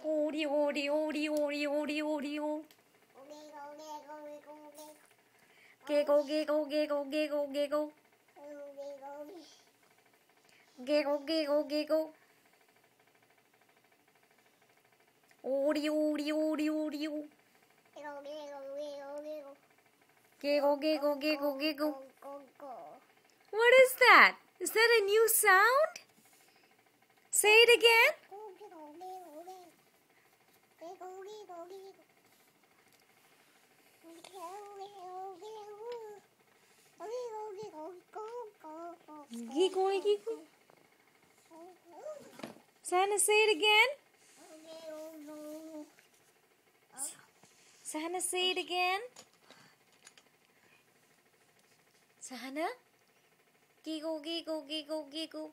Oreo, Oreo, Oreo, Oreo, Oreo, Oreo. Giggle, giggle, giggle, giggle, giggle. Giggle, giggle, giggle. Oreo, Oreo, Oreo, Oreo. Giggle, giggle, giggle, giggle. What is that? Is that a new sound? Say it again. Giggle, giggle. Sahana, say it again. Sahana, say it again. Sahana. Giggle, giggle, giggle, giggle.